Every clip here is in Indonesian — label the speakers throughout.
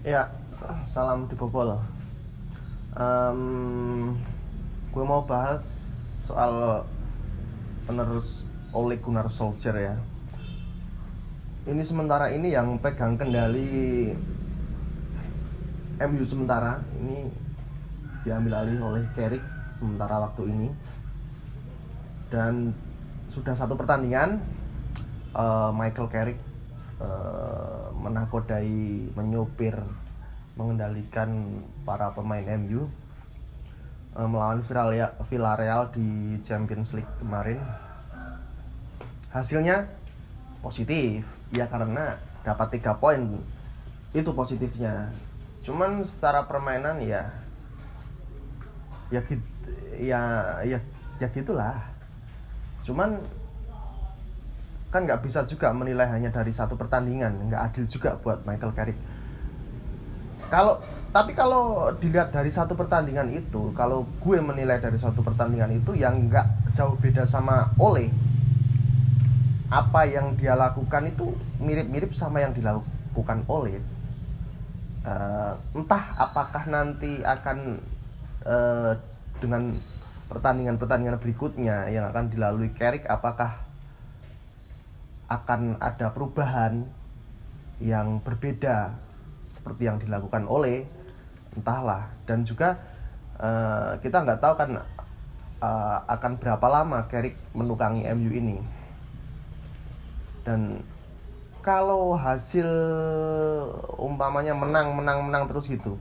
Speaker 1: Ya, salam dibobol. Gue mau bahas soal penerus Ole Gunnar Solskjaer ya. Ini sementara ini yang pegang kendali MU sementara ini diambil alih oleh Carrick sementara waktu ini. Dan sudah satu pertandingan Michael Carrick menakodai, menyopir, mengendalikan para pemain MU melawan Villarreal di Champions League kemarin. Hasilnya positif ya, karena dapat 3 poin, itu positifnya. Cuman secara permainan ya ya ya ya, ya gitulah. Cuman kan nggak bisa juga menilai hanya dari satu pertandingan, nggak adil juga buat Michael Carrick. Kalau dilihat dari satu pertandingan itu, kalau gue menilai dari satu pertandingan itu yang nggak jauh beda sama Ole. Apa yang dia lakukan itu mirip-mirip sama yang dilakukan Ole. Entah apakah nanti akan dengan pertandingan-pertandingan berikutnya yang akan dilalui Carrick, apakah akan ada perubahan yang berbeda seperti yang dilakukan oleh, entahlah. Dan juga kita nggak tahu kan akan berapa lama Carrick menukangi MU ini. Dan kalau hasil umpamanya menang terus gitu,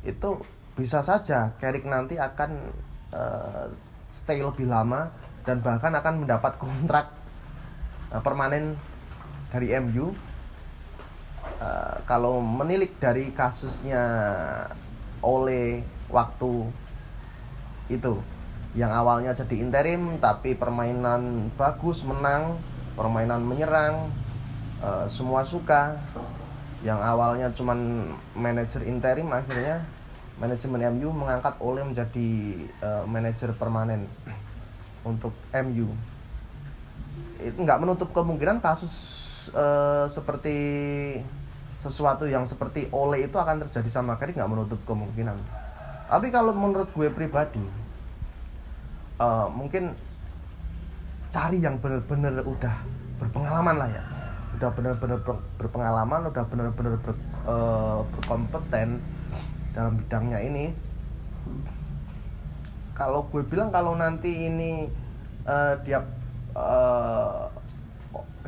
Speaker 1: itu bisa saja Carrick nanti akan stay lebih lama dan bahkan akan mendapat kontrak permanen dari MU. Kalau menilik dari kasusnya Ole waktu itu, yang awalnya jadi interim tapi permainan bagus, menang, permainan menyerang, semua suka. Yang awalnya cuman manajer interim, akhirnya manajemen MU mengangkat Ole menjadi manajer permanen untuk MU. Itu nggak menutup kemungkinan kasus seperti sesuatu yang seperti Ole itu akan terjadi sama Carrick, nggak menutup kemungkinan. Tapi kalau menurut gue pribadi, mungkin cari yang benar-benar udah berpengalaman lah ya, udah benar-benar berpengalaman, udah benar-benar berkompeten dalam bidangnya ini. Kalau gue bilang kalau nanti ini dia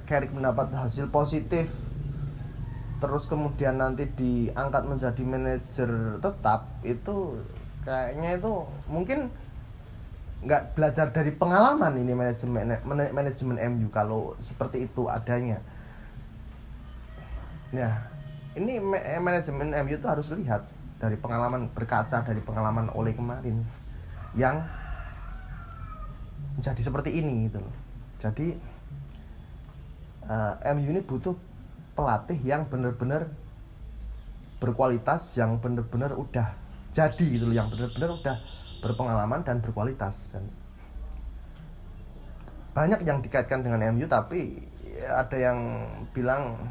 Speaker 1: Carrick mendapat hasil positif, terus kemudian nanti diangkat menjadi manajer tetap, itu kayaknya itu mungkin nggak belajar dari pengalaman ini manajemen MU kalau seperti itu adanya. Ya, ini manajemen MU itu harus lihat dari pengalaman, berkaca dari pengalaman Ole kemarin yang jadi seperti ini gitu loh. Jadi MU ini butuh pelatih yang benar-benar berkualitas, yang benar-benar udah jadi gitu loh, yang benar-benar udah berpengalaman dan berkualitas. Dan banyak yang dikaitkan dengan MU, tapi ada yang bilang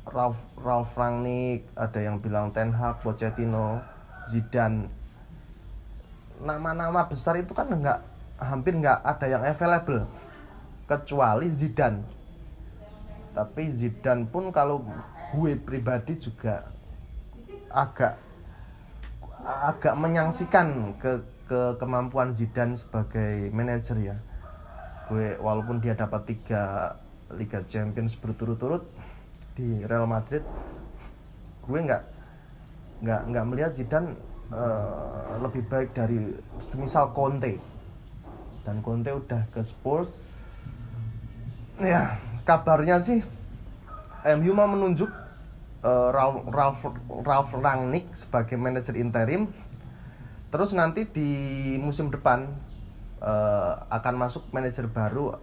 Speaker 1: Ralf Rangnick, ada yang bilang Ten Hag, Pochettino, Zidane. Nama-nama besar itu kan hampir nggak ada yang available kecuali Zidane. Tapi Zidane pun kalau gue pribadi juga agak menyaksikan ke kemampuan Zidane sebagai manajer ya. Gue walaupun dia dapat 3 Liga Champions berturut-turut di Real Madrid, gue nggak melihat Zidane lebih baik dari semisal Conte. Dan Conte udah ke Spurs. Ya, kabarnya sih MU mau menunjuk Ralf Rangnick sebagai manajer interim. Terus nanti di musim depan akan masuk manajer baru,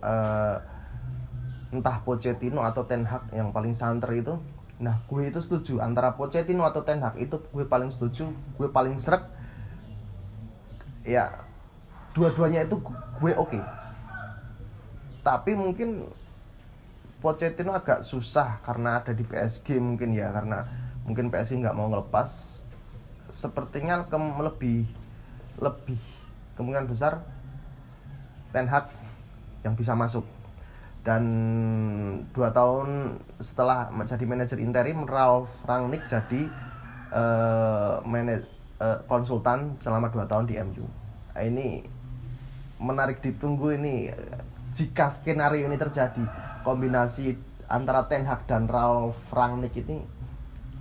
Speaker 1: entah Pochettino atau Ten Hag yang paling santer itu. Nah, gue itu setuju antara Pochettino atau Ten Hag, itu gue paling setuju, gue paling srek. Ya, dua-duanya itu gue oke. Tapi mungkin Pochettino agak susah karena ada di PSG mungkin ya, karena mungkin PSG nggak mau ngelepas. Sepertinya lebih kemungkinan besar Ten Hag yang bisa masuk. Dan 2 tahun setelah menjadi manajer interim, Ralf Rangnick jadi konsultan selama 2 tahun di MU. Ini menarik ditunggu ini, jika skenario ini terjadi, kombinasi antara Ten Hag dan Ralf Rangnick ini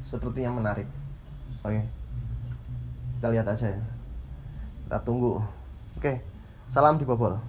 Speaker 1: sepertinya menarik. Oke, kita lihat aja ya, kita tunggu. Oke, salam dibobol.